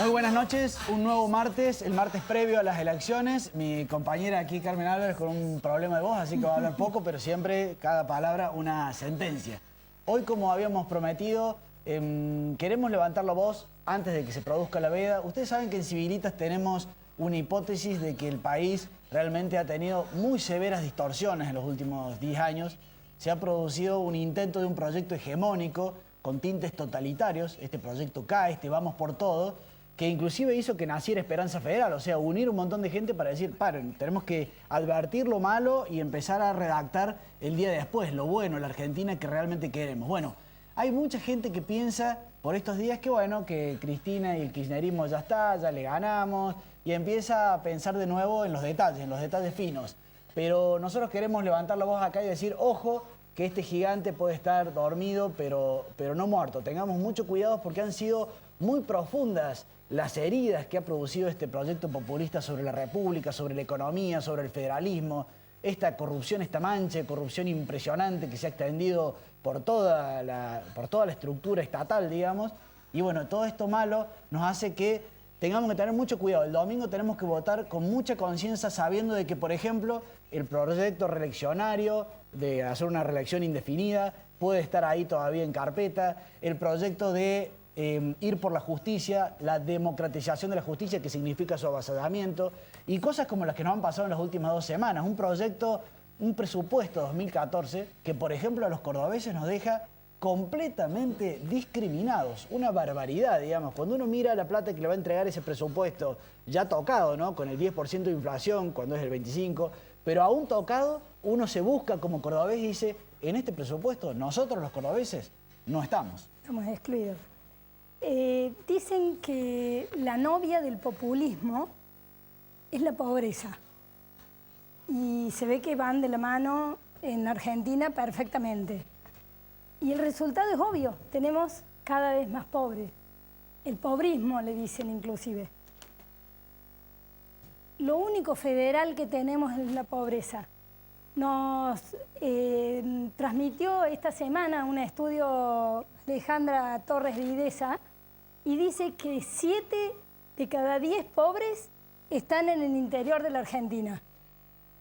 Muy buenas noches, un nuevo martes, el martes previo a las elecciones. Mi compañera aquí, Carmen Álvarez, con un problema de voz, así que va a hablar poco, pero siempre, cada palabra, una sentencia. Hoy, como habíamos prometido, queremos levantar la voz antes de que se produzca la veda. Ustedes saben que en Civilitas tenemos una hipótesis de que el país realmente ha tenido muy severas distorsiones en los últimos 10 años. Se ha producido un intento de un proyecto hegemónico con tintes totalitarios, este proyecto cae, este Vamos por Todo, que inclusive hizo que naciera Esperanza Federal, o sea, unir un montón de gente para decir, paren, tenemos que advertir lo malo y empezar a redactar el día después, lo bueno, la Argentina que realmente queremos. Bueno, hay mucha gente que piensa por estos días que bueno, que Cristina y el kirchnerismo ya está, ya le ganamos, y empieza a pensar de nuevo en los detalles finos. Pero nosotros queremos levantar la voz acá y decir, ojo, que este gigante puede estar dormido, pero no muerto. Tengamos mucho cuidado porque han sido muy profundas las heridas que ha producido este proyecto populista sobre la República, sobre la economía, sobre el federalismo, esta corrupción, esta mancha de corrupción impresionante que se ha extendido por toda la estructura estatal, digamos. Y bueno, todo esto malo nos hace que tengamos que tener mucho cuidado. El domingo tenemos que votar con mucha conciencia sabiendo de que, por ejemplo, el proyecto reeleccionario de hacer una reelección indefinida puede estar ahí todavía en carpeta. El proyecto de ir por la justicia, la democratización de la justicia, que significa su avasallamiento, y cosas como las que nos han pasado en las últimas 2 semanas. Un presupuesto 2014 que, por ejemplo, a los cordobeses nos deja completamente discriminados. Una barbaridad, digamos. Cuando uno mira la plata que le va a entregar ese presupuesto ya tocado, ¿no? Con el 10% de inflación, cuando es el 25%, pero aún tocado, uno se busca como cordobés y dice, en este presupuesto nosotros los cordobeses no estamos. Estamos excluidos. Dicen que la novia del populismo es la pobreza. Y se ve que van de la mano en Argentina perfectamente. Y el resultado es obvio, tenemos cada vez más pobres. El pobrismo, le dicen inclusive. Lo único federal que tenemos es la pobreza. Nos transmitió esta semana un estudio Alejandra Torres Videsa y dice que 7 de cada 10 pobres están en el interior de la Argentina.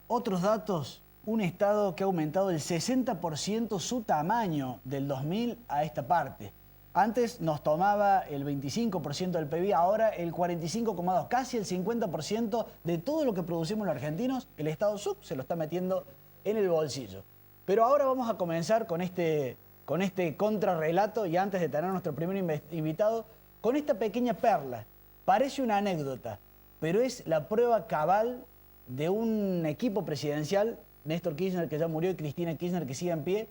Otros datos, un estado que ha aumentado el 60% su tamaño del 2000 a esta parte. Antes nos tomaba el 25% del PIB, ahora el 45,2%, casi el 50% de todo lo que producimos los argentinos, el Estado Sub se lo está metiendo en el bolsillo. Pero ahora vamos a comenzar con este contrarrelato y antes de tener a nuestro primer invitado, con esta pequeña perla. Parece una anécdota, pero es la prueba cabal de un equipo presidencial, Néstor Kirchner, que ya murió, y Cristina Kirchner, que sigue en pie,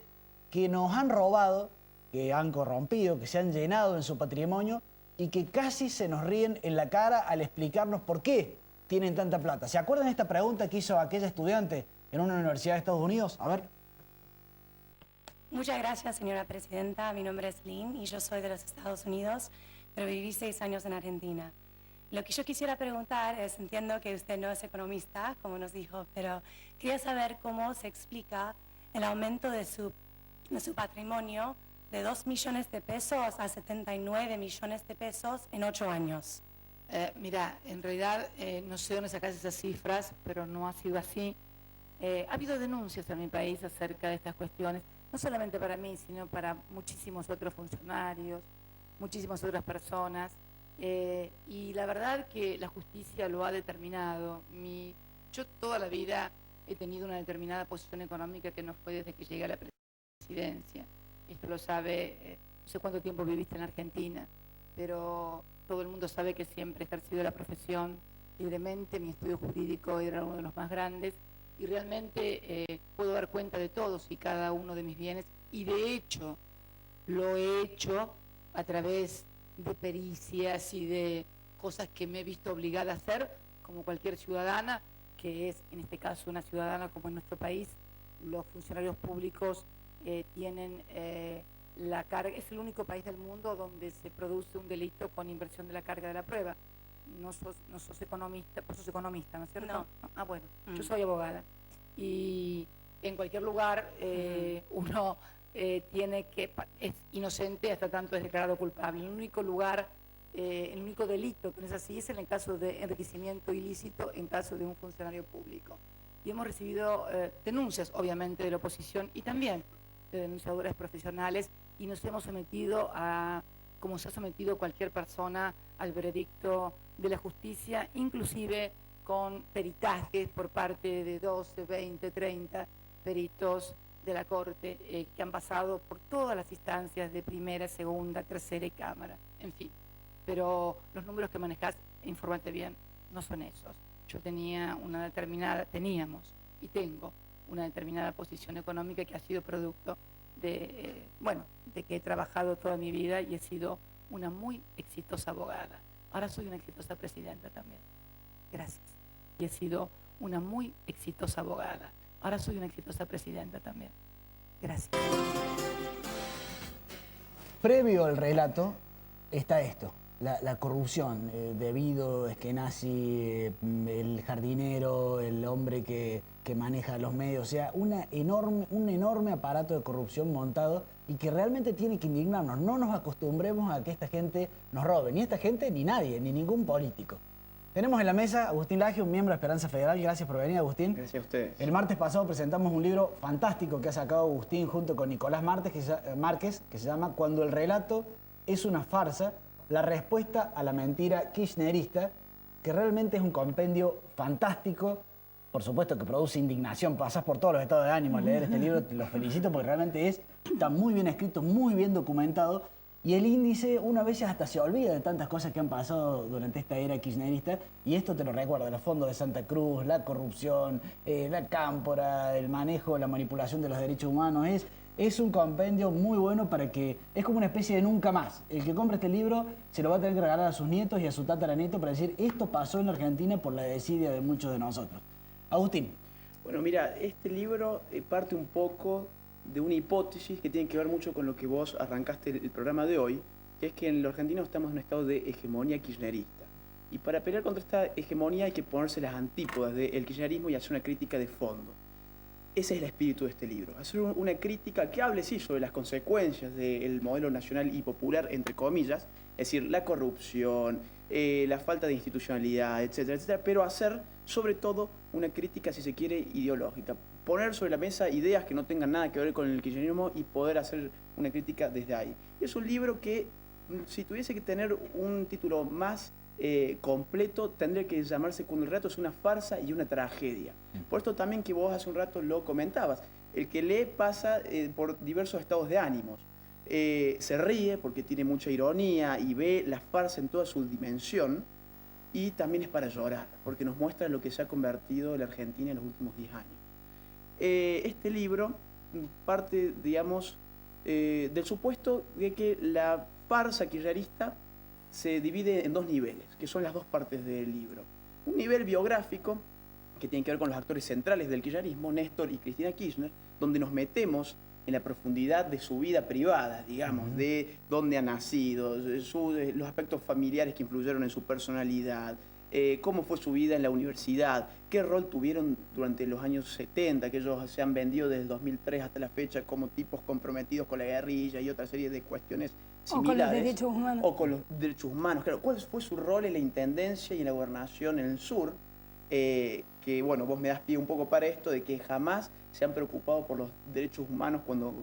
que nos han robado, que han corrompido, que se han llenado en su patrimonio y que casi se nos ríen en la cara al explicarnos por qué tienen tanta plata. ¿Se acuerdan de esta pregunta que hizo aquella estudiante en una universidad de Estados Unidos? A ver. Muchas gracias, señora presidenta. Mi nombre es Lynn y yo soy de los Estados Unidos, pero viví 6 años en Argentina. Lo que yo quisiera preguntar es, entiendo que usted no es economista, como nos dijo, pero quería saber cómo se explica el aumento de su patrimonio de 2 millones de pesos a 79 millones de pesos en 8 años. Mira, en realidad no sé dónde sacas esas cifras, pero no ha sido así. Ha habido denuncias en mi país acerca de estas cuestiones, no solamente para mí, sino para muchísimos otros funcionarios, muchísimas otras personas. Y la verdad que la justicia lo ha determinado. Yo toda la vida he tenido una determinada posición económica que no fue desde que llegué a la presidencia. Esto lo sabe, no sé cuánto tiempo viviste en Argentina, pero todo el mundo sabe que siempre he ejercido la profesión libremente. Mi estudio jurídico era uno de los más grandes y realmente puedo dar cuenta de todos y cada uno de mis bienes, y de hecho lo he hecho a través de pericias y de cosas que me he visto obligada a hacer como cualquier ciudadana, que es en este caso una ciudadana como en nuestro país. Los funcionarios públicos tienen la carga, es el único país del mundo donde se produce un delito con inversión de la carga de la prueba. No sos economista, vos sos economista, ¿no es cierto? No. Ah, bueno, yo soy abogada. Y en cualquier lugar uno es inocente hasta tanto es declarado culpable. El único lugar el único delito que no es así es en el caso de enriquecimiento ilícito en caso de un funcionario público. Y hemos recibido denuncias, obviamente, de la oposición y también de denunciadores profesionales, y nos hemos sometido a, como se ha sometido cualquier persona, al veredicto de la justicia, inclusive con peritajes por parte de 12, 20, 30 peritos de la Corte que han pasado por todas las instancias de primera, segunda, tercera y Cámara, en fin. Pero los números que manejás, infórmate bien, no son esos. Yo tenía una determinada, teníamos y tengo una determinada posición económica que ha sido producto de, de que he trabajado toda mi vida y he sido una muy exitosa abogada. Ahora soy una exitosa presidenta también. Gracias. Y he sido una muy exitosa abogada. Ahora soy una exitosa presidenta también. Gracias. Previo al relato está esto, la corrupción, debido a Eskenazi, el jardinero, el hombre que maneja los medios, o sea, un enorme aparato de corrupción montado y que realmente tiene que indignarnos. No nos acostumbremos a que esta gente nos robe, ni esta gente, ni nadie, ni ningún político. Tenemos en la mesa a Agustín Laje, un miembro de Esperanza Federal. Gracias por venir, Agustín. Gracias a ustedes. El martes pasado presentamos un libro fantástico que ha sacado Agustín junto con Nicolás Márquez, que se llama Cuando el relato es una farsa, la respuesta a la mentira kirchnerista, que realmente es un compendio fantástico. Por supuesto que produce indignación, pasás por todos los estados de ánimo al leer este libro, te lo felicito porque realmente está muy bien escrito, muy bien documentado. Y el índice, una vez hasta se olvida de tantas cosas que han pasado durante esta era kirchnerista, y esto te lo recuerda, los fondos de Santa Cruz, la corrupción, la cámpora, el manejo, la manipulación de los derechos humanos. Es un compendio muy bueno para que, es como una especie de nunca más. El que compre este libro se lo va a tener que regalar a sus nietos y a su tataranieto para decir, esto pasó en la Argentina por la desidia de muchos de nosotros. Agustín. Bueno, mira, este libro parte un poco de una hipótesis que tiene que ver mucho con lo que vos arrancaste el programa de hoy, que es que en la Argentina estamos en un estado de hegemonía kirchnerista. Y para pelear contra esta hegemonía hay que ponerse las antípodas del kirchnerismo y hacer una crítica de fondo. Ese es el espíritu de este libro, hacer una crítica que hable, sí, sobre las consecuencias del modelo nacional y popular, entre comillas, es decir, la corrupción, la falta de institucionalidad, etcétera, etcétera, pero hacer, sobre todo, una crítica, si se quiere, ideológica. Poner sobre la mesa ideas que no tengan nada que ver con el kirchnerismo y poder hacer una crítica desde ahí. Es un libro que, si tuviese que tener un título más completo, tendría que llamarse Cuando el relato es una farsa y una tragedia. Por esto también que vos hace un rato lo comentabas, el que lee pasa por diversos estados de ánimos. Se ríe porque tiene mucha ironía y ve la farsa en toda su dimensión, y también es para llorar, porque nos muestra lo que se ha convertido la Argentina en los últimos 10 años. Este libro parte, digamos, del supuesto de que la farsa kirchnerista se divide en dos niveles, que son las dos partes del libro. Un nivel biográfico, que tiene que ver con los actores centrales del kirchnerismo, Néstor y Cristina Kirchner, donde nos metemos en la profundidad de su vida privada, digamos, de dónde ha nacido, los aspectos familiares que influyeron en su personalidad, cómo fue su vida en la universidad, qué rol tuvieron durante los años 70, que ellos se han vendido desde el 2003 hasta la fecha como tipos comprometidos con la guerrilla y otra serie de cuestiones similares. O con los derechos humanos. O con los derechos humanos, claro. ¿Cuál fue su rol en la intendencia y en la gobernación en el sur? Que, bueno, vos me das pie un poco para esto, de que jamás se han preocupado por los derechos humanos cuando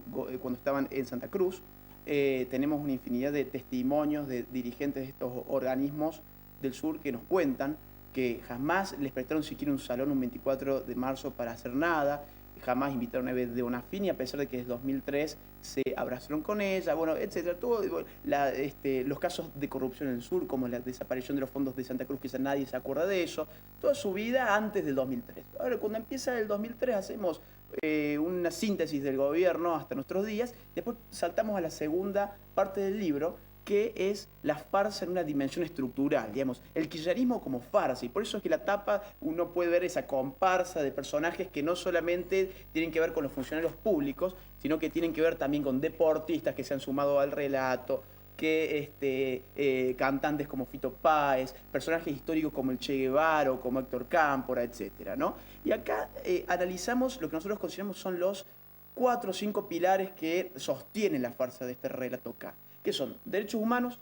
estaban en Santa Cruz. Tenemos una infinidad de testimonios de dirigentes de estos organismos del sur que nos cuentan que jamás les prestaron siquiera un salón un 24 de marzo para hacer nada, jamás invitaron a Eve de Bonafini, a pesar de que desde 2003 se abrazaron con ella, bueno, etcétera. Todo, los casos de corrupción en el sur, como la desaparición de los fondos de Santa Cruz, que ya nadie se acuerda de eso, toda su vida antes del 2003. Ahora, cuando empieza el 2003, hacemos una síntesis del gobierno hasta nuestros días, después saltamos a la segunda parte del libro, que es la farsa en una dimensión estructural, digamos, el kirchnerismo como farsa, y por eso es que la tapa uno puede ver esa comparsa de personajes que no solamente tienen que ver con los funcionarios públicos, sino que tienen que ver también con deportistas que se han sumado al relato, que cantantes como Fito Páez, personajes históricos como el Che Guevara o como Héctor Cámpora, etcétera, ¿no? Y acá analizamos lo que nosotros consideramos son los 4 o 5 pilares que sostienen la farsa de este relato acá, que son derechos humanos,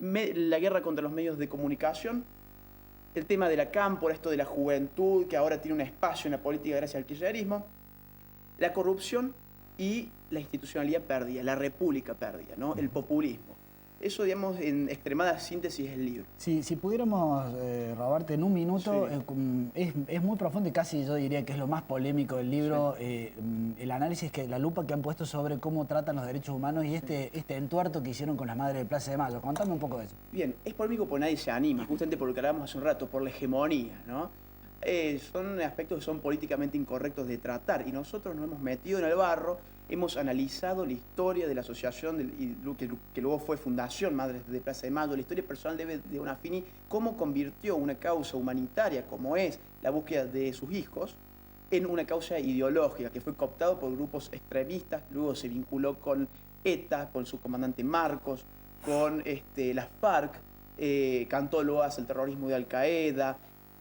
la guerra contra los medios de comunicación, el tema de la cámpora, esto de la juventud, que ahora tiene un espacio en la política gracias al kirchnerismo, la corrupción y la institucionalidad perdida, la república perdida, ¿no? El populismo. Eso, digamos, en extremada síntesis es el libro. Si pudiéramos robarte en un minuto, Sí. es muy profundo y casi yo diría que es lo más polémico del libro, el análisis, la lupa que han puesto sobre cómo tratan los derechos humanos y este entuerto que hicieron con las madres de Plaza de Mayo. Contame un poco de eso. Bien, es polémico porque nadie se anima, justamente por lo que hablábamos hace un rato, por la hegemonía, ¿no? Son aspectos que son políticamente incorrectos de tratar y nosotros nos hemos metido en el barro, hemos analizado la historia de la asociación que luego fue Fundación Madres de Plaza de Mayo, la historia personal de Bonafini, cómo convirtió una causa humanitaria como es la búsqueda de sus hijos en una causa ideológica que fue cooptado por grupos extremistas, luego se vinculó con ETA, con su comandante Marcos, con las FARC, cantó loas al terrorismo de Al-Qaeda,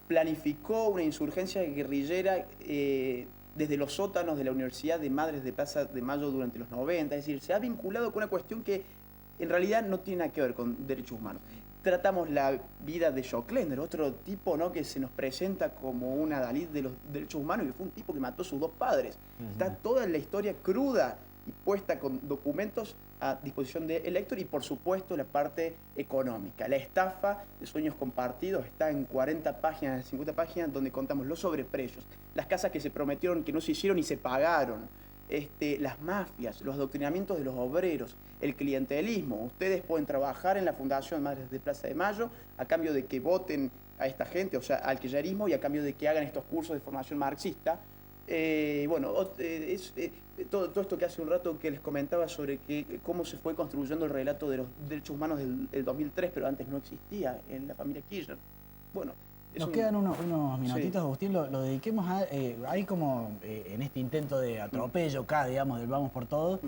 planificó una insurgencia guerrillera desde los sótanos de la Universidad de Madres de Plaza de Mayo durante los 90, es decir, se ha vinculado con una cuestión que en realidad no tiene nada que ver con derechos humanos. Tratamos la vida de Joclender, otro tipo, ¿no?, que se nos presenta como un adalid de los derechos humanos, que fue un tipo que mató a sus dos padres. Está toda la historia cruda y puesta con documentos a disposición del lector y, por supuesto, la parte económica. La estafa de Sueños Compartidos está en 40 páginas, 50 páginas, donde contamos los sobreprecios, las casas que se prometieron que no se hicieron y se pagaron, las mafias, los adoctrinamientos de los obreros, el clientelismo. Ustedes pueden trabajar en la Fundación Madres de Plaza de Mayo a cambio de que voten a esta gente, o sea, al kirchnerismo, y a cambio de que hagan estos cursos de formación marxista. Todo esto que hace un rato que les comentaba sobre cómo se fue construyendo el relato de los derechos humanos del 2003, pero antes no existía en la familia Kirchner. Bueno, Nos quedan unos minutitos, Sí. Agustín, lo dediquemos a... hay como en este intento de atropello acá, digamos, del vamos por todo,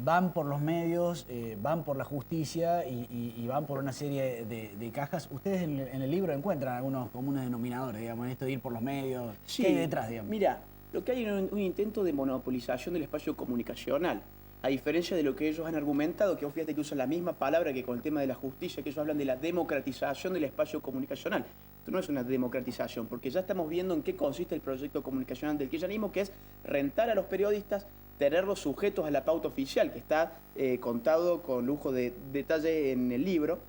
van por los medios, van por la justicia y van por una serie de cajas. Ustedes en el libro encuentran algunos comunes denominadores, digamos, en esto de ir por los medios. Sí. ¿Qué hay detrás, digamos? Mira, lo que hay es un intento de monopolización del espacio comunicacional. A diferencia de lo que ellos han argumentado, que vos fíjate que usan la misma palabra que con el tema de la justicia, que ellos hablan de la democratización del espacio comunicacional. Esto no es una democratización, porque ya estamos viendo en qué consiste el proyecto comunicacional del kirchnerismo, que es rentar a los periodistas, tenerlos sujetos a la pauta oficial, que está contado con lujo de detalle en el libro.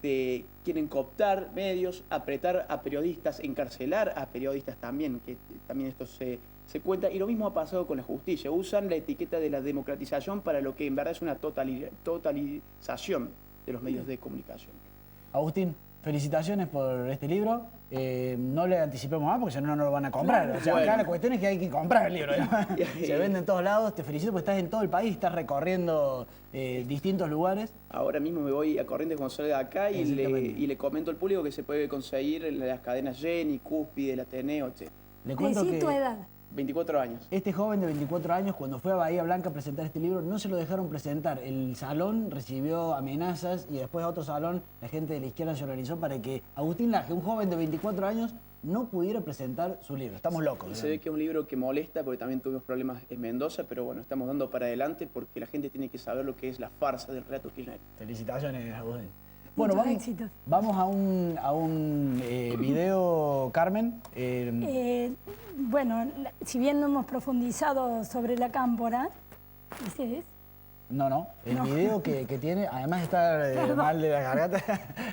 Quieren cooptar medios, apretar a periodistas, encarcelar a periodistas también, que también esto se cuenta, y lo mismo ha pasado con la justicia. Usan la etiqueta de la democratización para lo que en verdad es una totalización de los medios de comunicación. Agustín, felicitaciones por este libro. No le anticipemos más porque si no, no lo van a comprar. O sea, Bueno. acá la cuestión es que hay que comprar el libro. Se vende en todos lados. Te felicito porque estás en todo el país, estás recorriendo distintos lugares. Ahora mismo me voy a Corrientes cuando salga de acá y le comento al público que se puede conseguir en las cadenas Jenny, Cúspide, el Ateneo, etc. Le cuento Decí que tu edad. 24 años. este joven de 24 años, cuando fue a Bahía Blanca a presentar este libro, no se lo dejaron presentar. El salón recibió amenazas y después a otro salón la gente de la izquierda se organizó para que Agustín Laje, un joven de 24 años, no pudiera presentar su libro. Estamos locos. Se ve que es un libro que molesta porque también tuvimos problemas en Mendoza, pero bueno, estamos dando para adelante porque la gente tiene que saber lo que es la farsa del relato kirchner. Felicitaciones, Agustín. Muchos Bueno, éxitos. vamos a un video, Carmen. Bueno, si bien no hemos profundizado sobre la cámpora, ¿ese es? No, el No. video que tiene, además de estar mal de la garganta,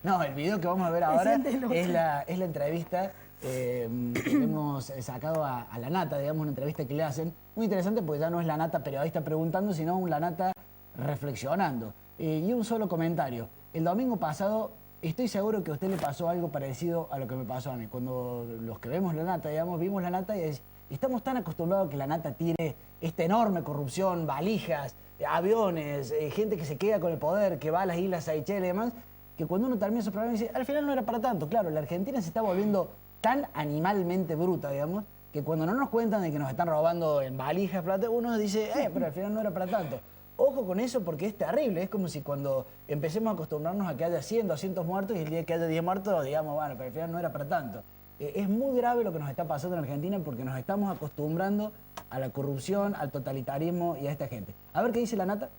no, el video que vamos a ver ahora sientes es la entrevista que le hemos sacado a la Nata, digamos, una entrevista que le hacen. Muy interesante porque ya no es la Nata periodista preguntando, sino la Nata reflexionando. Y un solo comentario. El domingo pasado, estoy seguro que a usted le pasó algo parecido a lo que me pasó a mí. Cuando los que vemos la Nata, digamos, vimos la Nata y estamos tan acostumbrados a que la Nata tire esta enorme corrupción, valijas, aviones, gente que se queda con el poder, que va a las Islas Seychelles y demás, que cuando uno termina esos programas dice, al final no era para tanto. Claro, la Argentina se está volviendo tan animalmente bruta, digamos, que cuando no nos cuentan de que nos están robando en valijas, plata, uno dice, pero al final no era para tanto. Ojo con eso porque es terrible, es como si cuando empecemos a acostumbrarnos a que haya 100, 200 muertos y el día que haya 10 muertos, digamos, bueno, pero al final no era para tanto. Es muy grave lo que nos está pasando en Argentina porque nos estamos acostumbrando a la corrupción, al totalitarismo y a esta gente. A ver qué dice la Nata.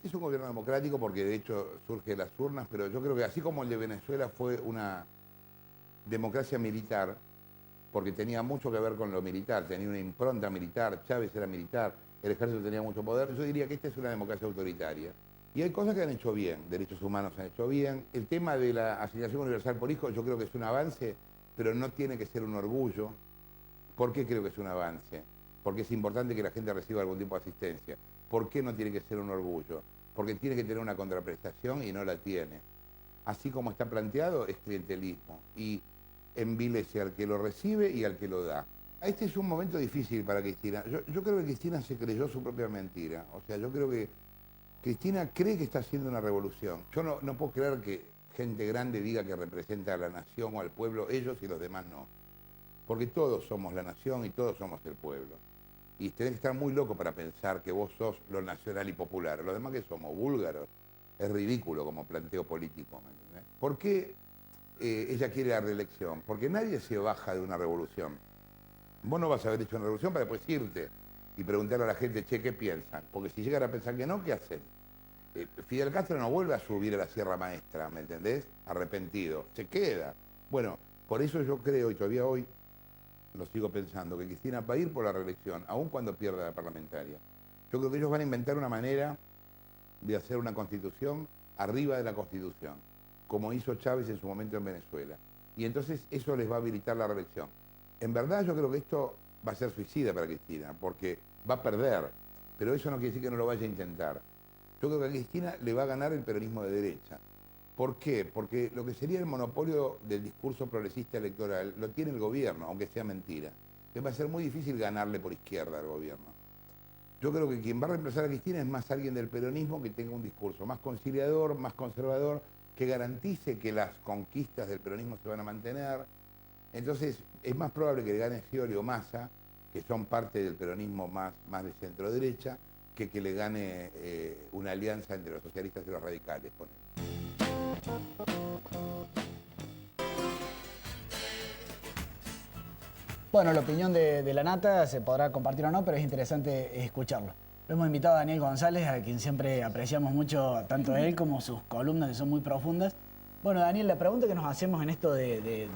este es un gobierno democrático porque de hecho surge de las urnas, pero yo creo que así como el de Venezuela fue una democracia militar, porque tenía mucho que ver con lo militar, tenía una impronta militar, Chávez era militar, el ejército tenía mucho poder, yo diría que esta es una democracia autoritaria. Y hay cosas que han hecho bien, derechos humanos han hecho bien. El tema de la asignación universal por hijo yo creo que es un avance, pero no tiene que ser un orgullo. ¿Por qué creo que es un avance? Porque es importante que la gente reciba algún tipo de asistencia. ¿Por qué no tiene que ser un orgullo? Porque tiene que tener una contraprestación y no la tiene. Así como está planteado, es clientelismo y envilece al que lo recibe y al que lo da. Este es un momento difícil para Cristina. Yo creo que Cristina se creyó su propia mentira. O sea, yo creo que Cristina cree que está haciendo una revolución. Yo no puedo creer que gente grande diga que representa a la nación o al pueblo, ellos y los demás no. Porque todos somos la nación y todos somos el pueblo. Y tenés que estar muy loco para pensar que vos sos lo nacional y popular. Los demás que somos búlgaros. Es ridículo como planteo político. ¿Me entendés? ¿Por qué ella quiere la reelección? Porque nadie se baja de una revolución. Vos no vas a haber hecho una revolución para después irte y preguntarle a la gente, che, ¿qué piensan? Porque si llegan a pensar que no, ¿qué hacen? Fidel Castro no vuelve a subir a la Sierra Maestra, ¿me entendés? Arrepentido. Se queda. Bueno, por eso yo creo, y todavía hoy lo sigo pensando, que Cristina va a ir por la reelección, aun cuando pierda la parlamentaria. Yo creo que ellos van a inventar una manera de hacer una constitución arriba de la constitución, como hizo Chávez en su momento en Venezuela. Y entonces eso les va a habilitar la reelección. En verdad yo creo que esto va a ser suicida para Cristina, porque va a perder, pero eso no quiere decir que no lo vaya a intentar. Yo creo que a Cristina le va a ganar el peronismo de derecha. ¿Por qué? Porque lo que sería el monopolio del discurso progresista electoral lo tiene el gobierno, aunque sea mentira. Que va a ser muy difícil ganarle por izquierda al gobierno. Yo creo que quien va a reemplazar a Cristina es más alguien del peronismo que tenga un discurso más conciliador, más conservador, que garantice que las conquistas del peronismo se van a mantener. Entonces, es más probable que le gane Scioli o Massa, que son parte del peronismo más de centro-derecha, que le gane una alianza entre los socialistas y los radicales con él. Bueno, la opinión de la Nata se podrá compartir o no, pero es interesante escucharlo. Lo hemos invitado a Daniel González, a quien siempre apreciamos mucho, tanto él como sus columnas, que son muy profundas. Bueno, Daniel, la pregunta que nos hacemos en esto de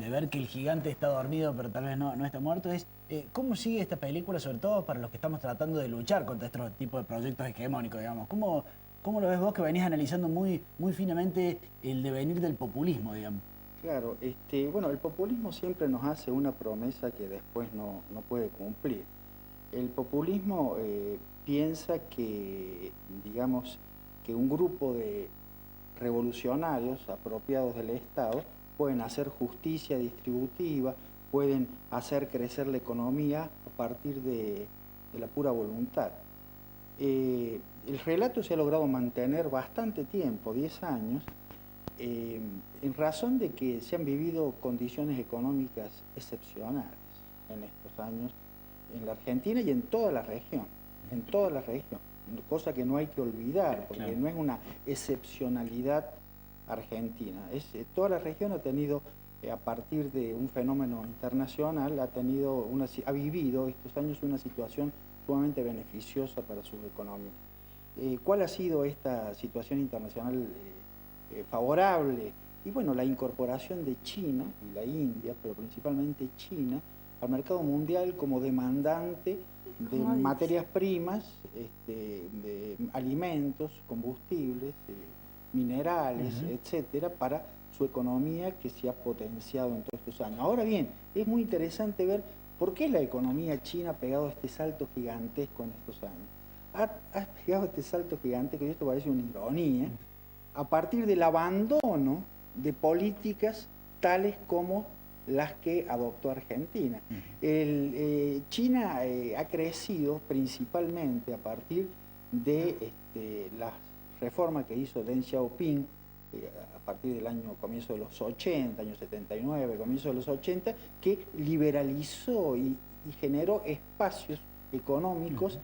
ver que el gigante está dormido, pero tal vez no está muerto, es ¿cómo sigue esta película, sobre todo para los que estamos tratando de luchar contra este tipo de proyectos hegemónicos, digamos? ¿Cómo lo ves vos, que venís analizando muy finamente el devenir del populismo, digamos? Claro, bueno, el populismo siempre nos hace una promesa que después no puede cumplir. El populismo piensa que, digamos, que un grupo de revolucionarios apropiados del Estado pueden hacer justicia distributiva, pueden hacer crecer la economía a partir de la pura voluntad. El relato se ha logrado mantener bastante tiempo, 10 años, en razón de que se han vivido condiciones económicas excepcionales en estos años en la Argentina y en toda la región, cosa que no hay que olvidar, porque claro, no es una excepcionalidad argentina. Toda la región ha tenido, a partir de un fenómeno internacional, ha vivido estos años una situación sumamente beneficiosa para su economía. ¿Cuál ha sido esta situación internacional favorable? Y bueno, la incorporación de China y la India, pero principalmente China, al mercado mundial como demandante de materias primas, de alimentos, combustibles, minerales, etcétera, para su economía, que se ha potenciado en todos estos años. Ahora bien, es muy interesante ver por qué la economía china ha pegado este salto gigantesco en estos años. Ha pegado este salto gigantesco, y esto parece una ironía, a partir del abandono de políticas tales como las que adoptó Argentina. China ha crecido principalmente a partir de las reformas que hizo Deng Xiaoping a partir del comienzo de los 80, año 79, comienzo de los 80, que liberalizó y generó espacios económicos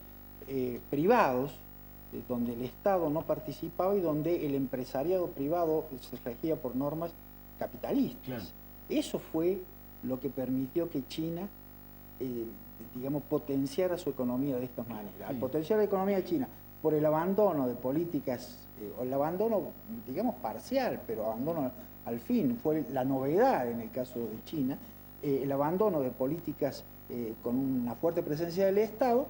privados, donde el Estado no participaba y donde el empresariado privado se regía por normas capitalistas. Claro. Eso fue lo que permitió que China, digamos, potenciara su economía de esta manera. Al potenciar la economía china por el abandono de políticas, o el abandono, digamos, parcial, pero abandono al fin, fue la novedad en el caso de China, el abandono de políticas con una fuerte presencia del Estado.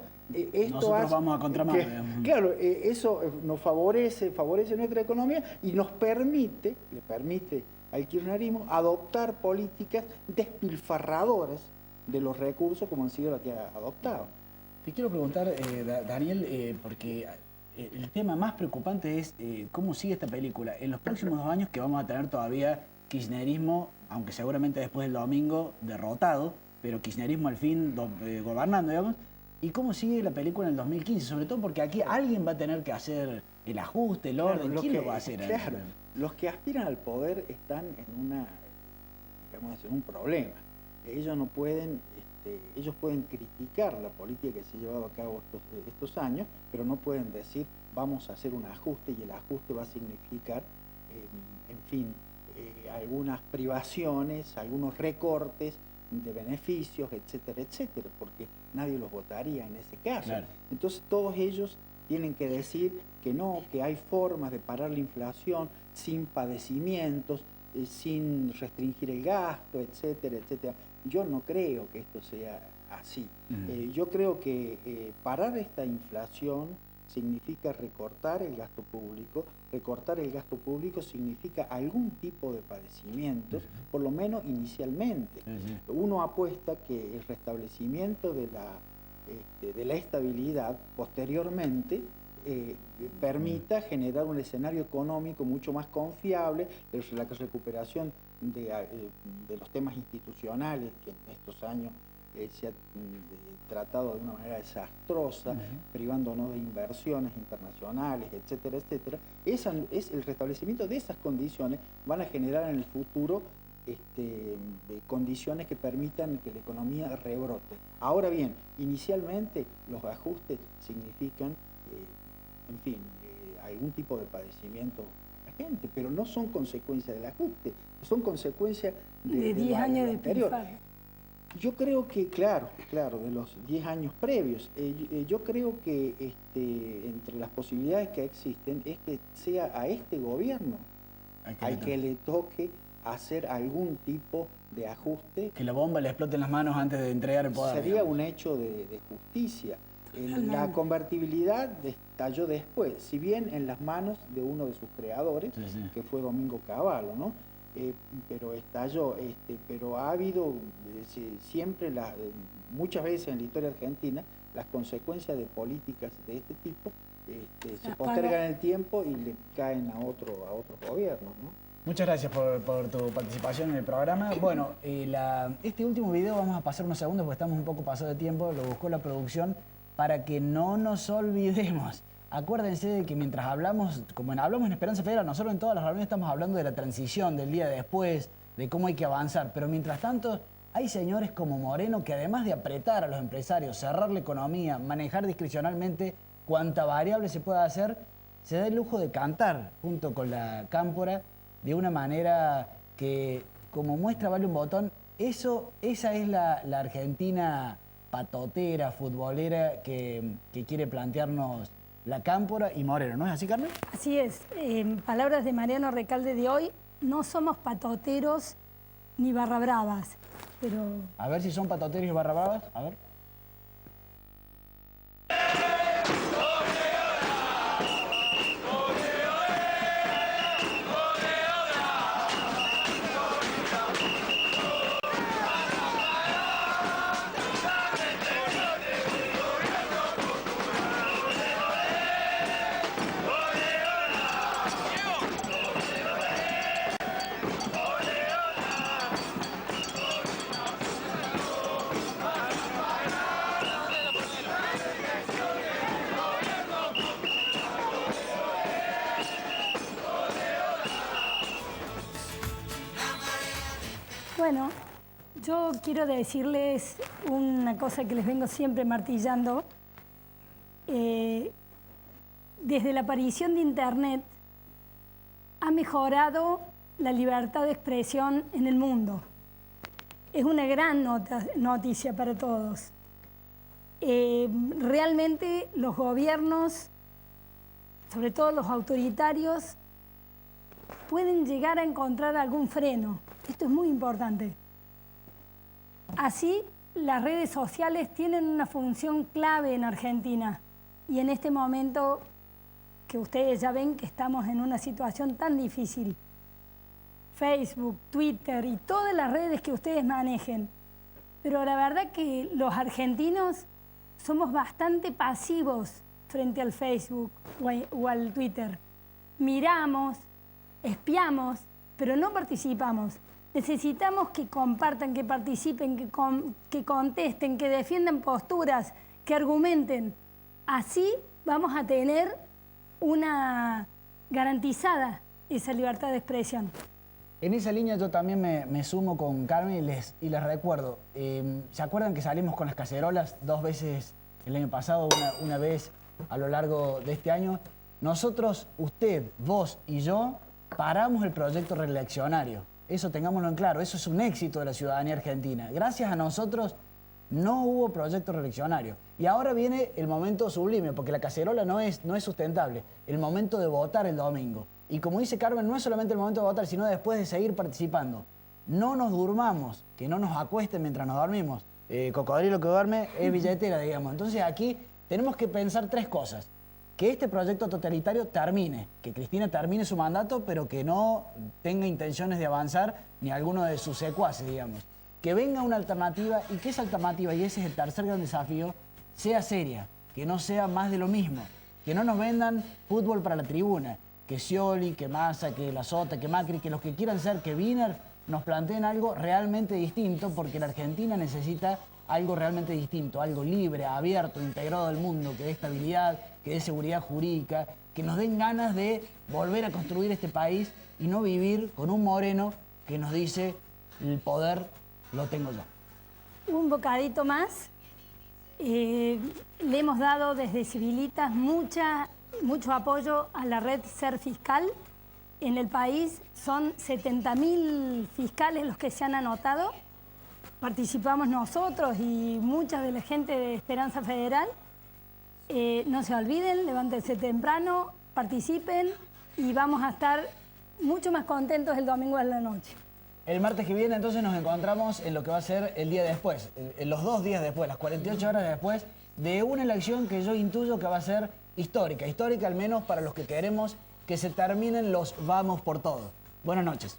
Nosotros vamos a contramano. Claro, eso nos favorece nuestra economía y nos permite, le permite al kirchnerismo adoptar políticas despilfarradoras de los recursos como han sido las que ha adoptado. Te quiero preguntar, Daniel, porque el tema más preocupante es cómo sigue esta película. En los próximos 2 años que vamos a tener todavía kirchnerismo, aunque seguramente después del domingo derrotado, pero kirchnerismo al fin gobernando, digamos. ¿Y cómo sigue la película en el 2015? Sobre todo porque aquí alguien va a tener que hacer el ajuste, el orden. Claro, ¿Quién lo va a hacer? Claro, los que aspiran al poder están en un problema. Ellos no pueden, ellos pueden criticar la política que se ha llevado a cabo estos años, pero no pueden decir vamos a hacer un ajuste y el ajuste va a significar, en fin, algunas privaciones, algunos recortes de beneficios, etcétera, etcétera, porque nadie los votaría en ese caso. Claro. Entonces todos ellos tienen que decir que no, que hay formas de parar la inflación sin padecimientos, sin restringir el gasto, etcétera, etcétera. Yo no creo que esto sea así. Yo creo que parar esta inflación significa recortar el gasto público. Recortar el gasto público significa algún tipo de padecimientos, por lo menos inicialmente. Uno apuesta que el restablecimiento de la estabilidad posteriormente permita generar un escenario económico mucho más confiable, la recuperación de los temas institucionales que en estos años se ha tratado de una manera desastrosa, privándonos de inversiones internacionales, etcétera, etcétera. El restablecimiento de esas condiciones van a generar en el futuro condiciones que permitan que la economía rebrote. Ahora bien, inicialmente los ajustes significan, en fin, algún tipo de padecimiento a la gente, pero no son consecuencia del ajuste, son consecuencia de 10 años de anterior. pilfarro. Yo creo que, claro, de los 10 años previos, yo creo que entre las posibilidades que existen es que sea a este gobierno al que le toque hacer algún tipo de ajuste. Que la bomba le explote en las manos antes de entregar el poder. Sería un hecho de justicia. La convertibilidad estalló después, si bien en las manos de uno de sus creadores, que fue Domingo Cavallo, ¿no? Pero estalló, pero ha habido siempre, muchas veces en la historia argentina, las consecuencias de políticas de este tipo se postergan en el tiempo y le caen a otros gobiernos, ¿no? Muchas gracias por tu participación en el programa. Bueno, este último video vamos a pasar unos segundos porque estamos un poco pasados de tiempo, lo buscó la producción para que no nos olvidemos. Acuérdense de que mientras hablamos, como hablamos en Esperanza Federal, nosotros en todas las reuniones estamos hablando de la transición, del día de después, de cómo hay que avanzar. Pero mientras tanto, hay señores como Moreno que además de apretar a los empresarios, cerrar la economía, manejar discrecionalmente cuánta variable se pueda hacer, se da el lujo de cantar junto con la cámpora de una manera que, como muestra Vale un Botón, esa es la Argentina patotera, futbolera que quiere plantearnos la cámpora y Moreno, ¿no es así, Carmen? Así es. En palabras de Mariano Recalde de hoy, no somos patoteros ni barra bravas, pero... A ver si son patoteros y barra bravas, a ver. Bueno, yo quiero decirles una cosa que les vengo siempre martillando. Desde la aparición de Internet ha mejorado la libertad de expresión en el mundo. Es una gran noticia para todos. Realmente los gobiernos sobre todo los autoritarios, pueden llegar a encontrar algún freno. Esto es muy importante. Así, las redes sociales tienen una función clave en Argentina y en este momento que ustedes ya ven que estamos en una situación tan difícil. Facebook, Twitter y todas las redes que ustedes manejen. Pero la verdad que los argentinos somos bastante pasivos frente al Facebook o al Twitter. Miramos, espiamos, pero no participamos. Necesitamos que compartan, que participen, que contesten, que defiendan posturas, que argumenten. Así vamos a tener una garantizada esa libertad de expresión. En esa línea yo también me sumo con Carmen y les recuerdo. ¿Se acuerdan que salimos con las cacerolas 2 veces el año pasado, una vez a lo largo de este año? Nosotros, usted, vos y yo, paramos el proyecto reeleccionario. Eso tengámoslo en claro, eso es un éxito de la ciudadanía argentina. Gracias a nosotros no hubo proyecto reeleccionario. Y ahora viene el momento sublime, porque la cacerola no es sustentable. El momento de votar el domingo. Y como dice Carmen, no es solamente el momento de votar, sino después de seguir participando. No nos durmamos, que no nos acuesten mientras nos dormimos. Cocodrilo que duerme es billetera, digamos. Entonces aquí tenemos que pensar 3 cosas. Que este proyecto totalitario termine, que Cristina termine su mandato, pero que no tenga intenciones de avanzar ni alguno de sus secuaces, digamos. Que venga una alternativa y que esa alternativa, y ese es el tercer gran desafío, sea seria, que no sea más de lo mismo. Que no nos vendan fútbol para la tribuna, que Scioli, que Massa, que La Sota, que Macri, que los que quieran ser, que Wiener, nos planteen algo realmente distinto, porque la Argentina necesita algo realmente distinto, algo libre, abierto, integrado al mundo, que dé estabilidad, que dé seguridad jurídica, que nos den ganas de volver a construir este país y no vivir con un Moreno que nos dice el poder lo tengo yo. Un bocadito más. Le hemos dado desde Civilitas mucho apoyo a la red Ser Fiscal. En el país son 70.000 fiscales los que se han anotado. Participamos nosotros y mucha de la gente de Esperanza Federal. No se olviden, levántense temprano, participen y vamos a estar mucho más contentos el domingo a la noche. El martes que viene entonces nos encontramos en lo que va a ser el día después, en los 2 días después, las 48 horas después de una elección que yo intuyo que va a ser histórica al menos para los que queremos que se terminen los vamos por todo. Buenas noches.